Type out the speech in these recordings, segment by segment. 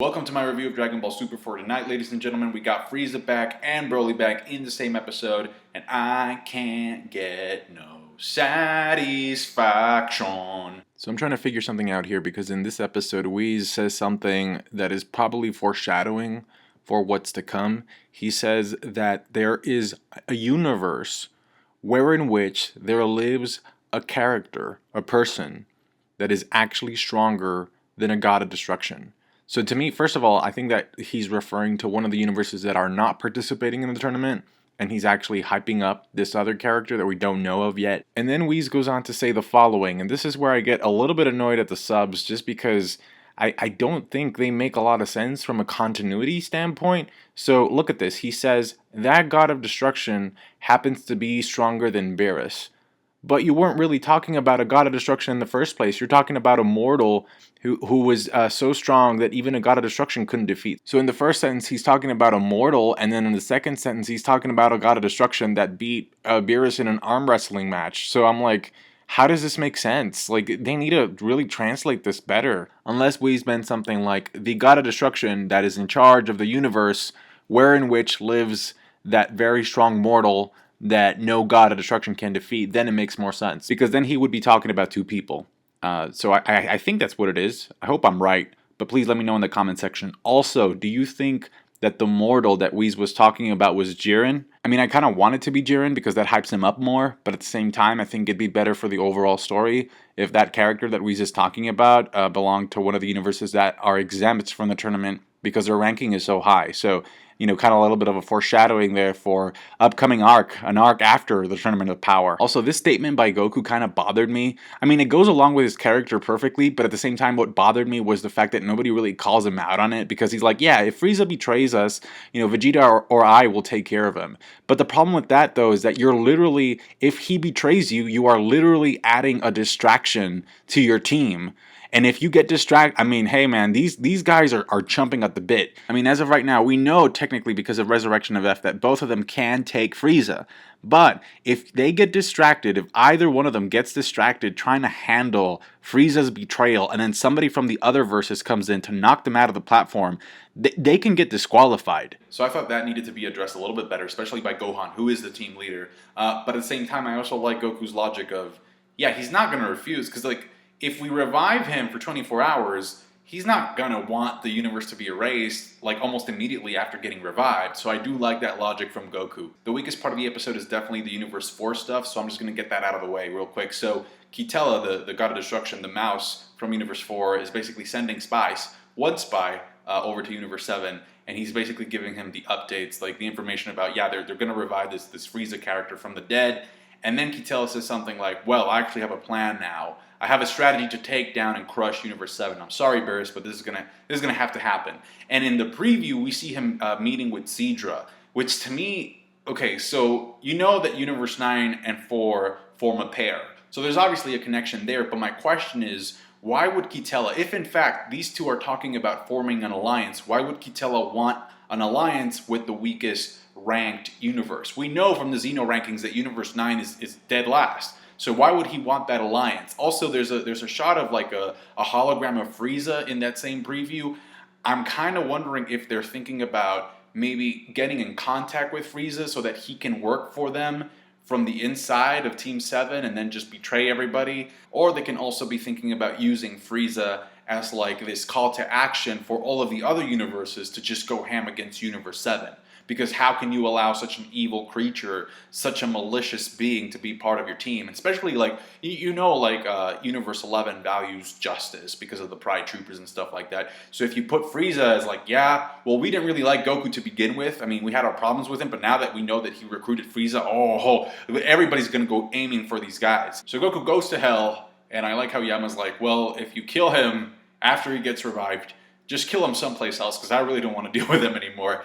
Welcome to my review of Dragon Ball Super for tonight, ladies and gentlemen. We got Frieza back and Broly back in the same episode, and I can't get no satisfaction. So I'm trying to figure something out here because in this episode, Whis says something that is probably foreshadowing for what's to come. He says that there is a universe wherein which there lives a character, a person, that is actually stronger than a god of destruction. So to me, first of all, I think that he's referring to one of the universes that are not participating in the tournament, and he's actually hyping up this other character that we don't know of yet. And then Whis goes on to say the following, and this is where I get a little bit annoyed at the subs just because I don't think they make a lot of sense from a continuity standpoint. So look at this. He says, that god of destruction happens to be stronger than Beerus. But you weren't really talking about a god of destruction in the first place. You're talking about a mortal who was so strong that even a god of destruction couldn't defeat. So in the first sentence, he's talking about a mortal, and then in the second sentence, he's talking about a god of destruction that beat Beerus in an arm wrestling match. So I'm like, how does this make sense? Like, they need to really translate this better. Unless Whis meant something like, the god of destruction that is in charge of the universe wherein which lives that very strong mortal that no god of destruction can defeat, then it makes more sense. Because then he would be talking about two people. So I think that's what it is. I hope I'm right, but please let me know in the comment section. Also, do you think that the mortal that Whis was talking about was Jiren? I mean, I kind of want it to be Jiren because that hypes him up more, but at the same time, I think it'd be better for the overall story if that character that Whis is talking about belonged to one of the universes that are exempt from the tournament because their ranking is so high. So, you know, kind of a little bit of a foreshadowing there for upcoming arc, an arc after the Tournament of Power. Also, this statement by Goku kind of bothered me. I mean, it goes along with his character perfectly, but at the same time, what bothered me was the fact that nobody really calls him out on it because he's like, yeah, if Frieza betrays us, you know, Vegeta or I will take care of him. But the problem with that, though, is that you're literally, if he betrays you, you are literally adding a distraction to your team. And if you get distracted, I mean, hey man, these guys are chumping at the bit. I mean, as of right now, we know technically because of Resurrection of F that both of them can take Frieza. But if they get distracted, if either one of them gets distracted trying to handle Frieza's betrayal, and then somebody from the other versus comes in to knock them out of the platform, they can get disqualified. So I thought that needed to be addressed a little bit better, especially by Gohan, who is the team leader. But at the same time, I also like Goku's logic of, yeah, he's not going to refuse, because like, if we revive him for 24 hours, he's not going to want the universe to be erased like almost immediately after getting revived. So I do like that logic from Goku. The weakest part of the episode is definitely the Universe 4 stuff, so I'm just going to get that out of the way real quick. So Kitela, the god of destruction, the mouse from Universe 4, is basically sending spies, one spy, over to Universe 7, and he's basically giving him the updates, like the information about, yeah, they're going to revive this Frieza character from the dead. And then Kitela says something like, well, I actually have a plan now. I have a strategy to take down and crush Universe 7. I'm sorry, Beerus, but this is gonna have to happen. And in the preview, we see him meeting with Seadra, which to me, okay, so you know that Universe 9 and 4 form a pair. So there's obviously a connection there, but my question is, why would Kitela, if in fact these two are talking about forming an alliance, why would Kitela want an alliance with the weakest ranked universe? We know from the Xeno rankings that Universe 9 is dead last. So why would he want that alliance? Also, there's a shot of like a hologram of Frieza in that same preview. I'm kind of wondering if they're thinking about maybe getting in contact with Frieza so that he can work for them from the inside of Team 7 and then just betray everybody. Or they can also be thinking about using Frieza as like this call to action for all of the other universes to just go ham against Universe 7. Because how can you allow such an evil creature, such a malicious being to be part of your team? Especially like, you know, like Universe 11 values justice because of the Pride Troopers and stuff like that. So if you put Frieza as like, yeah, well, we didn't really like Goku to begin with. I mean, we had our problems with him, but now that we know that he recruited Frieza, oh, everybody's going to go aiming for these guys. So Goku goes to hell, and I like how Yama's like, well, if you kill him after he gets revived, just kill him someplace else because I really don't want to deal with him anymore.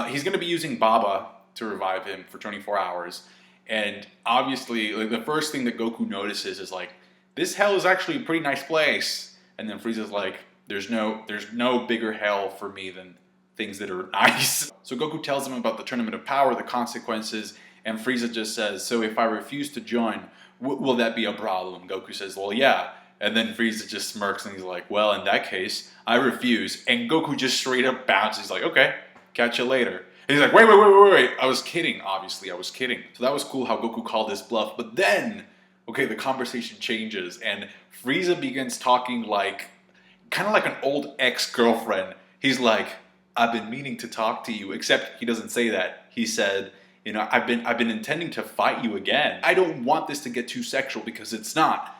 He's going to be using Baba to revive him for 24 hours. And obviously, like, the first thing that Goku notices is like, this hell is actually a pretty nice place. And then Frieza's like, there's no bigger hell for me than things that are nice. So Goku tells him about the Tournament of Power, the consequences, and Frieza just says, so if I refuse to join, will that be a problem? Goku says, well, yeah. And then Frieza just smirks and he's like, well, in that case, I refuse. And Goku just straight up bounces. He's like, okay, catch you later. And he's like, wait. I was kidding, obviously. I was kidding. So that was cool how Goku called his bluff. But then, okay, the conversation changes. And Frieza begins talking like, kind of like an old ex-girlfriend. He's like, I've been meaning to talk to you. Except he doesn't say that. He said, you know, I've been intending to fight you again. I don't want this to get too sexual because it's not.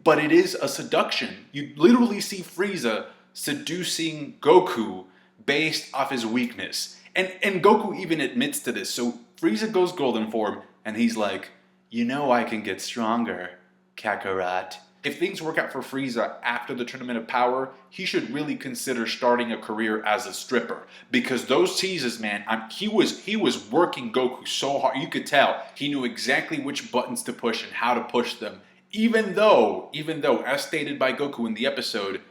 But it is a seduction. You literally see Frieza seducing Goku based off his weakness. And Goku even admits to this. So Frieza goes golden form and he's like, you know I can get stronger, Kakarot. If things work out for Frieza after the Tournament of Power, he should really consider starting a career as a stripper. Because those teases, man, he was working Goku so hard. You could tell he knew exactly which buttons to push and how to push them. Even though, as stated by Goku in the episode,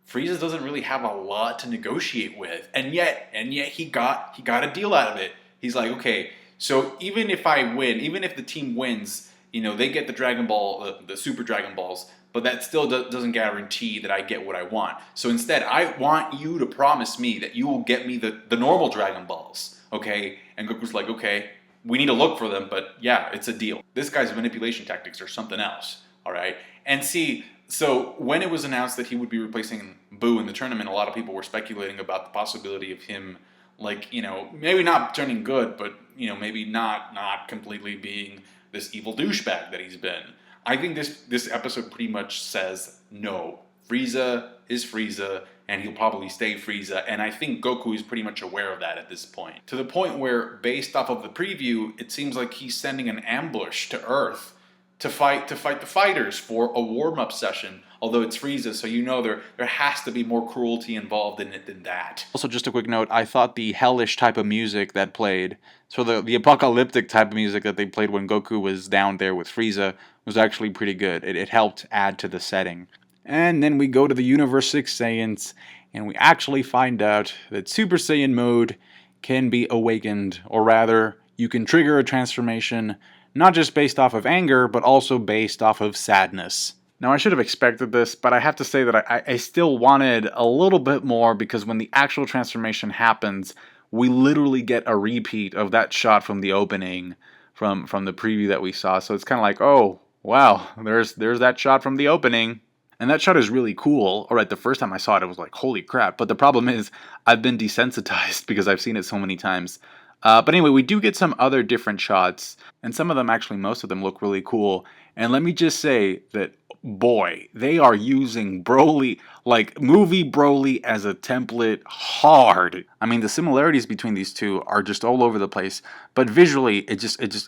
Frieza doesn't really have a lot to negotiate with, and yet he got a deal out of it. He's like, okay, so even if I win, even if the team wins, you know, they get the Dragon Ball, the Super Dragon Balls, but that still doesn't guarantee that I get what I want. So instead, I want you to promise me that you will get me the normal Dragon Balls, okay? And Goku's like, okay, we need to look for them, but yeah, it's a deal. This guy's manipulation tactics are something else. All right. And see, so when it was announced that he would be replacing Boo in the tournament, a lot of people were speculating about the possibility of him, like, you know, maybe not turning good, but, you know, maybe not completely being this evil douchebag that he's been. I think this episode pretty much says no. Frieza is Frieza, and he'll probably stay Frieza, and I think Goku is pretty much aware of that at this point. To the point where, based off of the preview, it seems like he's sending an ambush to Earth to fight the fighters for a warm-up session, although it's Frieza, so you know there has to be more cruelty involved in it than that. Also, just a quick note, I thought the hellish type of music that played, so the apocalyptic type of music that they played when Goku was down there with Frieza was actually pretty good. It helped add to the setting. And then we go to the Universe 6 Saiyans, and we actually find out that Super Saiyan mode can be awakened, or rather, you can trigger a transformation not just based off of anger, but also based off of sadness. Now, I should have expected this, but I have to say that I still wanted a little bit more, because when the actual transformation happens, we literally get a repeat of that shot from the opening, from the preview that we saw. So it's kind of like, oh, wow, there's that shot from the opening. And that shot is really cool. All right, the first time I saw it, I was like, holy crap. But the problem is, I've been desensitized because I've seen it so many times. But anyway, we do get some other different shots, and some of them, actually most of them, look really cool. And let me just say that, boy, they are using Broly, like movie Broly, as a template hard. I mean, the similarities between these two are just all over the place, but visually,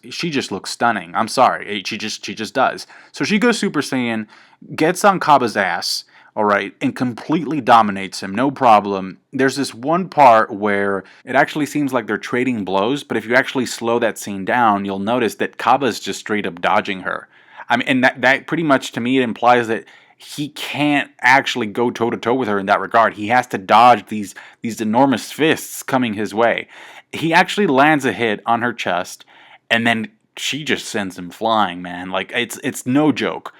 she just looks stunning. I'm sorry, she just does. So she goes Super Saiyan, gets on Cabba's ass, all right, and completely dominates him, no problem. There's this one part where it actually seems like they're trading blows, but if you actually slow that scene down, you'll notice that Cabba's just straight up dodging her. I mean, and that pretty much, to me, it implies that he can't actually go toe-to-toe with her in that regard. He has to dodge these enormous fists coming his way. He actually lands a hit on her chest, and then she just sends him flying, man. Like, it's no joke,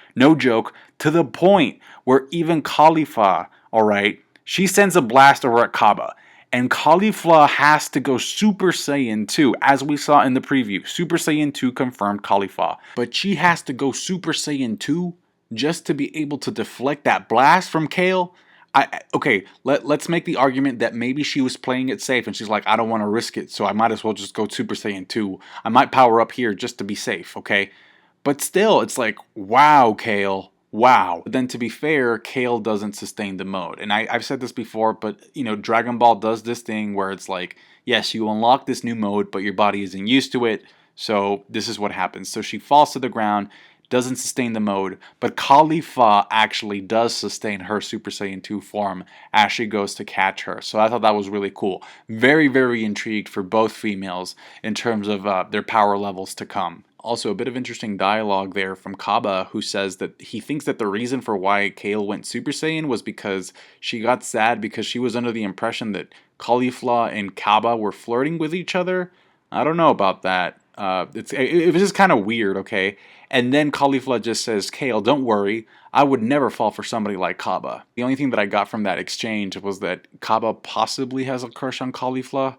to the point where even Khalifa, all right, she sends a blast over at Cabba, and Khalifa has to go Super Saiyan 2, as we saw in the preview. Super Saiyan 2 confirmed Khalifa, but she has to go Super Saiyan 2 just to be able to deflect that blast from Kale. Okay, let's make the argument that maybe she was playing it safe and she's like, I don't want to risk it, so I might as well just go Super Saiyan 2. I might power up here just to be safe, okay? But still, it's like, wow, Kale, wow. But then to be fair, Kale doesn't sustain the mode. And I've said this before, but, you know, Dragon Ball does this thing where it's like, yes, you unlock this new mode, but your body isn't used to it, so this is what happens. So she falls to the ground, doesn't sustain the mode, but Khalifa actually does sustain her Super Saiyan 2 form as she goes to catch her. So I thought that was really cool. Very, very intrigued for both females in terms of their power levels to come. Also, a bit of interesting dialogue there from Cabba, who says that he thinks that the reason for why Kale went Super Saiyan was because she got sad because she was under the impression that Caulifla and Cabba were flirting with each other. I don't know about that. It was just kind of weird, okay? And then Caulifla just says, Kale, don't worry. I would never fall for somebody like Cabba. The only thing that I got from that exchange was that Cabba possibly has a crush on Caulifla.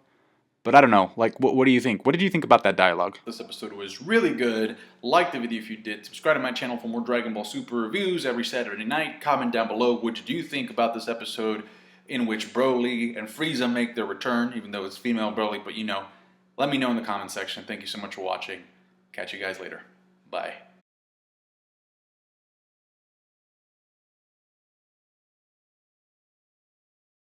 But I don't know. Like, what do you think? What did you think about that dialogue? This episode was really good. Like the video if you did. Subscribe to my channel for more Dragon Ball Super reviews every Saturday night. Comment down below what did you think about this episode in which Broly and Frieza make their return, even though it's female Broly. But let me know in the comment section. Thank you so much for watching. Catch you guys later. Bye.